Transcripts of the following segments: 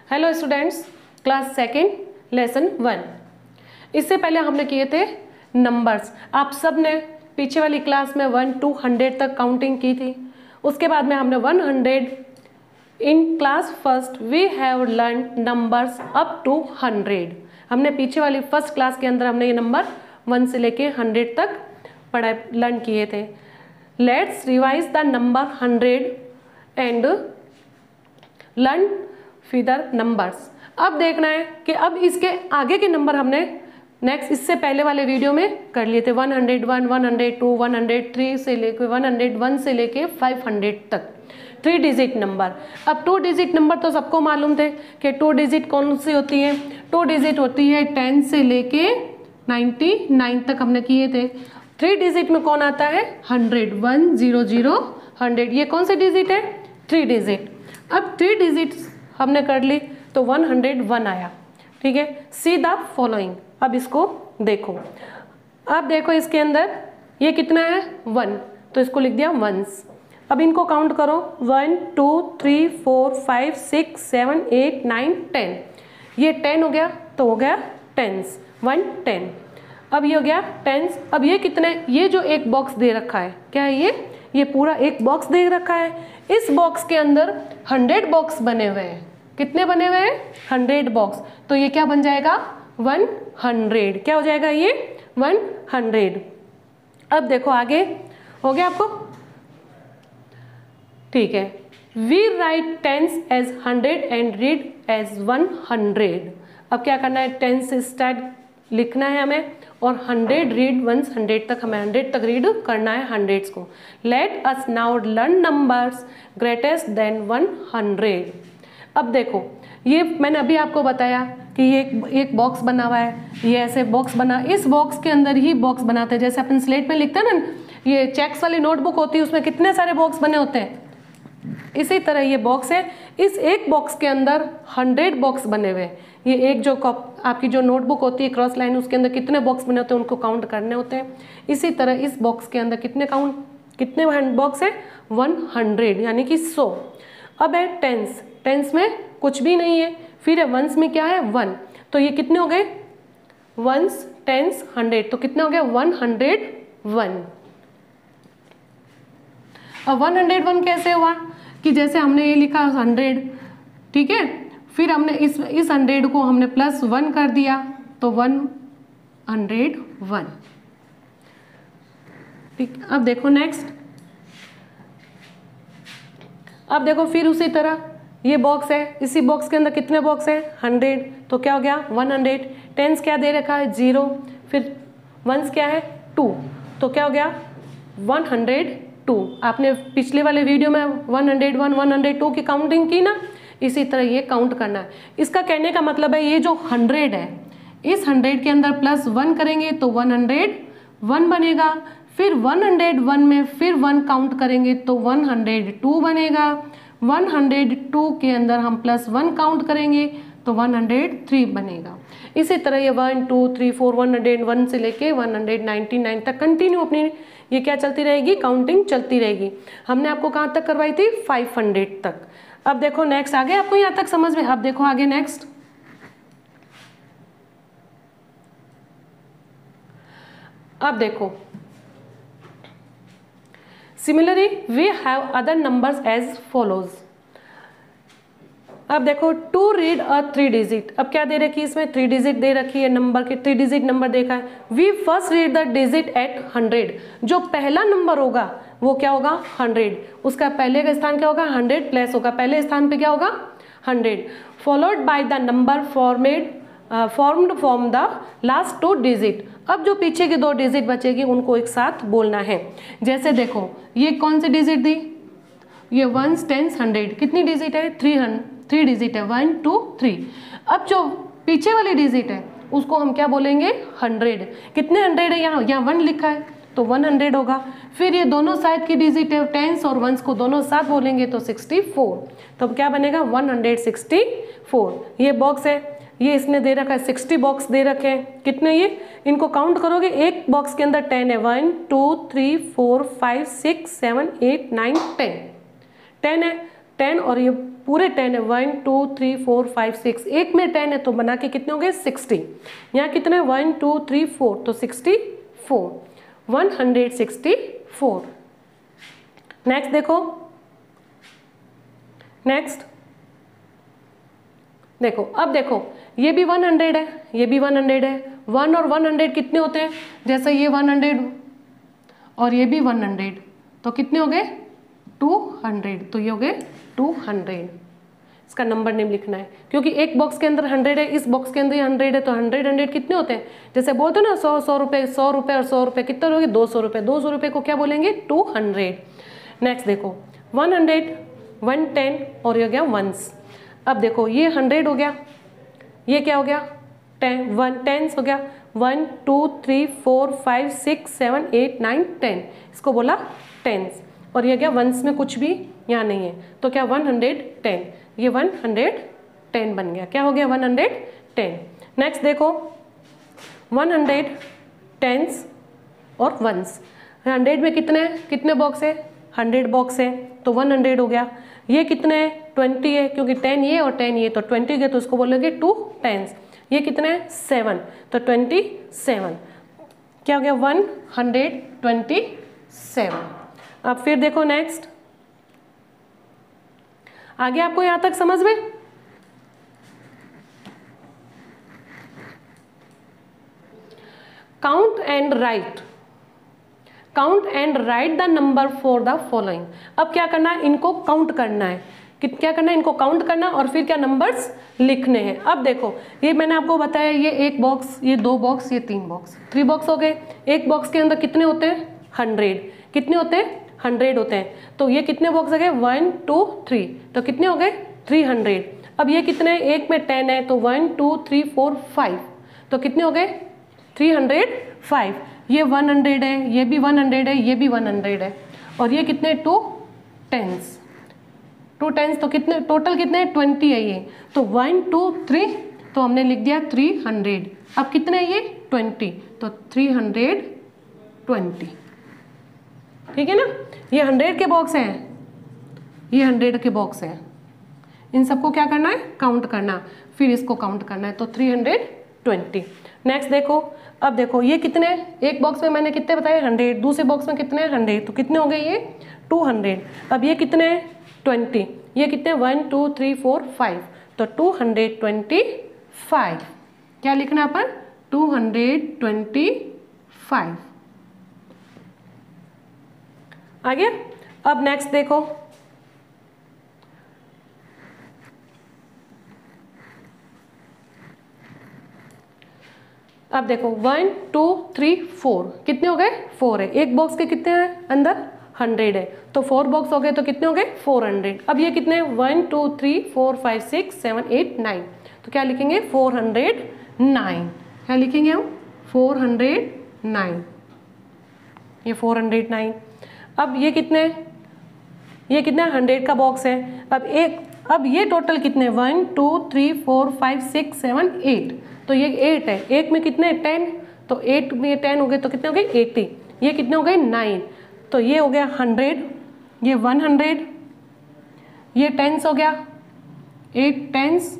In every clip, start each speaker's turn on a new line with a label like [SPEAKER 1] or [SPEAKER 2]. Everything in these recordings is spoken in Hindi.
[SPEAKER 1] Hello students, class second lesson 1। इससे पहले हमने किए थे नंबर्स। आप सब ने पीछे वाली क्लास में 1 to 100 तक काउंटिंग की थी। उसके बाद में हमने 100 in class first we have learn numbers up to 100। हमने पीछे वाली फर्स्ट क्लास के अंदर हमने ये नंबर 1 से लेके 100 तक लर्न किए थे। Let's revise the number 100 and learn feather numbers. अब देखना है कि अब इसके आगे के नंबर हमने नेक्स्ट इससे पहले वाले वीडियो में कर लिए थे। 101, 102, 103 से लेके 101 से लेके 500 तक 3 डिजिट नंबर। अब 2 डिजिट नंबर तो सबको मालूम थे कि 2 डिजिट कौन सी होती है। 2 डिजिट होती है 10 से लेके 99 तक हमने किए थे। 3 डिजिट में कौन आता है 100, 1 0 0 100। ये कौन सी डिजिट है 3 डिजिट। अब 3 डिजिट हमने कर ली तो 101 आया। ठीक है, सी द फॉलोइंग। अब इसको देखो, अब देखो इसके अंदर ये कितना है 1, तो इसको लिख दिया वंस। अब इनको काउंट करो 1 2 3 4 5 6 7 8 9 10। ये 10 हो गया तो हो गया टेंस, 1 10। अब ये हो गया टेंस। अब ये कितने, ये जो एक बॉक्स दे रखा है क्या है ये पूरा एक बॉक्स दे रखा है। इस बॉक्स के अंदर 100 बॉक्स बने हुए हैं। कितने बने हुए हैं 100 बॉक्स। तो ये क्या बन जाएगा 100। क्या हो जाएगा ये 100। अब देखो आगे हो गया आपको, ठीक है। We write tens as 100 and read as 100। अब क्या करना है, टेंस स्टार्ट लिखना है हमें और 100 रीड 100 तक, हमें 100 तक रीड करना है 100 को। Let us now learn numbers greatest than 100। अब देखो ये मैंने अभी आपको बताया कि ये एक बॉक्स बना हुआ है। ये ऐसे बॉक्स बना, इस बॉक्स के अंदर ही बॉक्स बनाते हैं। जैसे अपन स्लेट में लिखते हैं ना, ये चेक्स वाली नोटबुक होती है, उसमें कितने सारे बॉक्स बने होते हैं। इसी तरह ये बॉक्स है, इस एक बॉक्स के अंदर 100 बॉक्स बने हुए हैं। ये एक जो आपकी जो नोटबुक होती है क्रॉस लाइन, उसके अंदर कितने बॉक्स बने होते हैं उनको काउंट करने होते हैं। इसी तरह इस बॉक्स के अंदर कितने बॉक्स है 100 यानी कि 100। अब है टेंस, टेंस में कुछ भी नहीं है। फिर है वंस में क्या है 1, तो ये कितने हो गए वंस टेंस 100, तो कितने हो गया 101। अब 101 कैसे हुआ कि जैसे हमने ये लिखा 100, ठीक है, फिर हमने इस 100 को हमने +1 कर दिया तो 101। ठीक, अब देखो नेक्स्ट। अब देखो फिर उसी तरह ये बॉक्स है, इसी बॉक्स के अंदर कितने बॉक्स है 100, तो क्या हो गया 100। टेंस क्या दे रखा है 0, फिर वंस क्या है 2, तो क्या हो गया 102। आपने पिछले वाले वीडियो में 101 102 की काउंटिंग की ना, इसी तरह ये काउंट करना है। इसका कहने का मतलब है ये जो 100 है, इस 100 के अंदर +1 करेंगे तो 101 बनेगा। फिर 101 में फिर 1 काउंट करेंगे तो 102 बनेगा। 102 के अंदर हम +1 काउंट करेंगे तो 103 बनेगा। इसी तरह ये 1 2 3 4 101 से लेके 199 तक कंटिन्यू अपनी ये क्या चलती रहेगी, काउंटिंग चलती रहेगी। हमने आपको कहाँ तक करवाई थी 500 तक। अब देखो नेक्स्ट, आगे आपको यहाँ तक समझ में। अब देखो आगे नेक्स्ट। अब देखो similarly we have other numbers as follows. अब देखो टू रीड अ 3 डिजिट। अब क्या दे रखी है इसमें 3 डिजिट दे रखी है, नंबर के 3 डिजिट नंबर देखा है। We first read the digit at 100। जो पहला नंबर होगा वो क्या होगा 100, उसका पहले का स्थान क्या होगा 100 प्लस होगा, पहले स्थान पे क्या होगा 100, followed by the number formed from the last 2 digit. अब जो पीछे के 2 डिजिट बचेगी उनको एक साथ बोलना है। जैसे देखो ये कौन सी डिजिट दी, ये 1 10 100 कितनी डिजिट है 3 डिजिट है 1 2 3। अब जो पीछे वाली डिजिट है उसको हम क्या बोलेंगे 100। कितने 100 है, यहाँ 1 लिखा है तो 100 होगा। फिर ये दोनों साइड की डिजिट है, टेंस और वंस को दोनों साथ बोलेंगे तो 64, तो क्या बनेगा 164। ये बॉक्स है, ये इसने दे रखा है 60 बॉक्स दे रखे हैं। कितने ये, इनको काउंट करोगे एक बॉक्स के अंदर 10 है, 1 2 3 4 5 6 7 8 9 10 है 10 और ये पूरे 10 है, 1 2 3 4 5 6, एक में 10 है तो बना के कितने हो गए 60। यहाँ कितने 1 2 3 4 तो 64, 164। नेक्स्ट देखो, नेक्स्ट देखो, अब देखो ये भी 100 है, ये भी 100 है। 1 और 100 कितने होते हैं, जैसे ये 100 और ये भी 100 तो कितने हो गए 200, तो ये हो गए 200। इसका नंबर नेम लिखना है, क्योंकि एक बॉक्स के अंदर 100 है, इस बॉक्स के अंदर 100 है, तो 100 कितने होते हैं, जैसे बोलते हो ना 100 रुपये, 100 रुपये और 100 रुपये कितने हो गए 200 रुपये, 200 रुपये को क्या बोलेंगे 200। नेक्स्ट देखो 100, 110 और ये हो गया वंस। अब देखो ये 100 हो गया, ये क्या हो गया 10 टेंस हो गया, 1 2 3 4 5 6 7 8 9 10, इसको बोला टेंस। और ये क्या वंस में कुछ भी यहाँ नहीं है, तो क्या 110, ये 110 बन गया, क्या हो गया 110। नेक्स्ट देखो 100 टेंस और वंस, 100 में कितने बॉक्स है 100 बॉक्स है, तो 100 हो गया। ये कितने है 20 है, क्योंकि 10 ये और 10 ये, तो 20 गए तो उसको बोलेंगे 2 टेंस। ये कितने है 7, तो 27, क्या हो गया 127। अब फिर देखो नेक्स्ट, आगे आपको यहां तक समझ में, count and right, count and right the number for the following. अब क्या करना है, इनको काउंट करना है, क्या करना है, इनको काउंट करना और फिर क्या नंबर्स लिखने हैं। अब देखो ये मैंने आपको बताया, ये एक बॉक्स, ये 2 बॉक्स, ये 3 बॉक्स, 3 बॉक्स हो गए। एक बॉक्स के अंदर कितने होते हैं 100, कितने होते हैं 100 होते हैं, तो ये कितने बॉक्स हो गए 1 2 3, तो कितने हो गए 300। अब ये कितने, एक में 10 है तो 1 2 3 4 5, तो कितने हो गए 305। ये 100 है, ये भी 100 है, ये भी 100 है, और ये कितने 2 टेंस, 2 टेंस, तो कितने टोटल कितने 20 है ये, तो 1 2 3, तो हमने लिख दिया 300। अब कितने है ये 20, तो 320, ठीक है ना। ये 100 के बॉक्स हैं, ये 100 के बॉक्स हैं, इन सबको क्या करना है काउंट करना, फिर इसको काउंट करना है, तो 320। नेक्स्ट देखो, अब देखो ये कितने, एक बॉक्स में मैंने कितने बताए 100, दूसरे बॉक्स में कितने 100, तो कितने हो गए ये 200। अब ये कितने 20, ये कितने 1 2 3 4 5, तो 225, क्या लिखना है अपन 225। आगे अब नेक्स्ट देखो, अब देखो 1 2 3 4, कितने हो गए 4 है, एक बॉक्स के कितने हैं अंदर 100 है, तो 4 बॉक्स हो गए, तो कितने हो गए 400। अब ये कितने 1 2 3 4 5 6 7 8 9, तो क्या लिखेंगे 409, क्या लिखेंगे हम 409, ये 409। अब ये कितने 100 का बॉक्स है, अब ये टोटल कितने 1 2 3 4 5 6 7 8, तो ये 8 है, एक में कितने 10, तो 8 में 10 हो गए, तो कितने हो गए 80, ये कितने हो गए 9, तो ये हो गया 100, ये 100, ये टेंस हो गया 8 टेंस,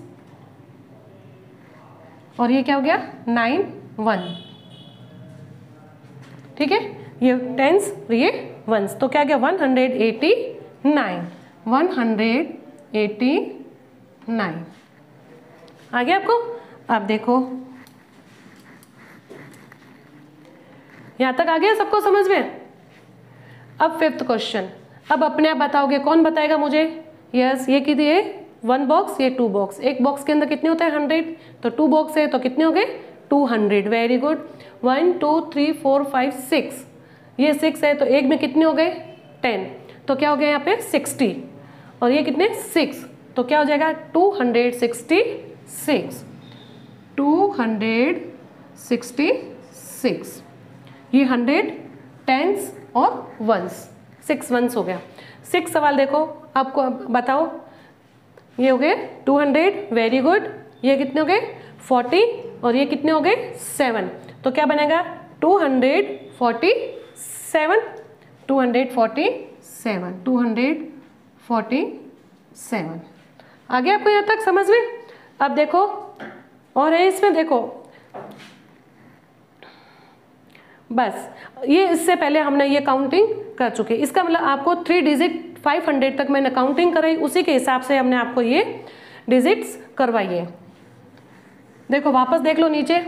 [SPEAKER 1] और ये क्या हो गया 9 1, ठीक है, ये टेंस ये वंस, तो क्या गया 189, 189 आ गया आपको। अब देखो यहां तक आ गया, सबको समझ में। अब 5th क्वेश्चन, अब अपने आप बताओगे, कौन बताएगा मुझे, यस ये कितनी है 1 बॉक्स, ये 2 बॉक्स, एक बॉक्स के अंदर कितने होते हैं 100, तो 2 बॉक्स है, तो कितने हो गए 200, वेरी गुड। 1 2 3 4 5 6, ये 6 है, तो एक में कितने हो गए 10, तो क्या हो गया यहाँ पे 60, और ये कितने 6, तो क्या हो जाएगा 266, 266, ये 100 टेंस और वंस, 6 वंस हो गया। 6 सवाल देखो, आपको बताओ, ये हो गए 200, वेरी गुड, ये कितने हो गए 40, और ये कितने हो गए 7, तो क्या बनेगा 247, 247, 247। आ गया आपको यहाँ तक समझ में? अब देखो और है इसमें, देखो बस ये इससे पहले हमने ये काउंटिंग कर चुके, इसका मतलब आपको 3 डिजिट 500 तक मैंने काउंटिंग कराई, उसी के हिसाब से हमने आपको ये डिजिट्स करवाई है। देखो वापस देख लो नीचे,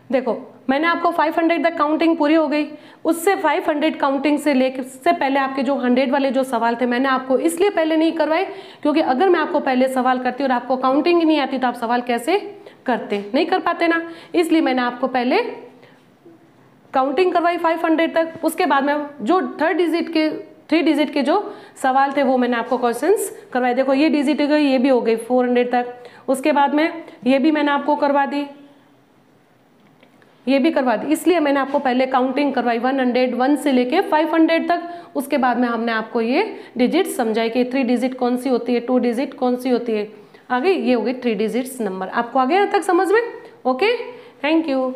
[SPEAKER 1] देखो मैंने आपको 500 तक काउंटिंग पूरी हो गई, उससे 500 काउंटिंग से लेकर से पहले आपके जो 100 वाले जो सवाल थे मैंने आपको इसलिए पहले नहीं करवाए क्योंकि अगर मैं आपको पहले सवाल करती और आपको काउंटिंग ही नहीं आती तो आप सवाल कैसे करते, नहीं कर पाते ना, इसलिए मैंने आपको पहले काउंटिंग करवाई 500 तक। उसके बाद में जो 3 डिजिट के जो सवाल थे वो मैंने आपको क्वेश्चंस करवाए। देखो ये डिजिट हो गई, ये भी हो गई 400 तक, उसके बाद में ये भी मैंने आपको करवा दी, ये भी करवा दी, इसलिए मैंने आपको पहले काउंटिंग करवाई 101 से लेके 500 तक। उसके बाद में हमने आपको ये डिजिट समझाई कि 3 डिजिट कौन सी होती है, 2 डिजिट कौन सी होती है, आगे ये हो गई 3 डिजिट्स नंबर। आपको आ गया यहाँ तक समझ में? Okay, thank you.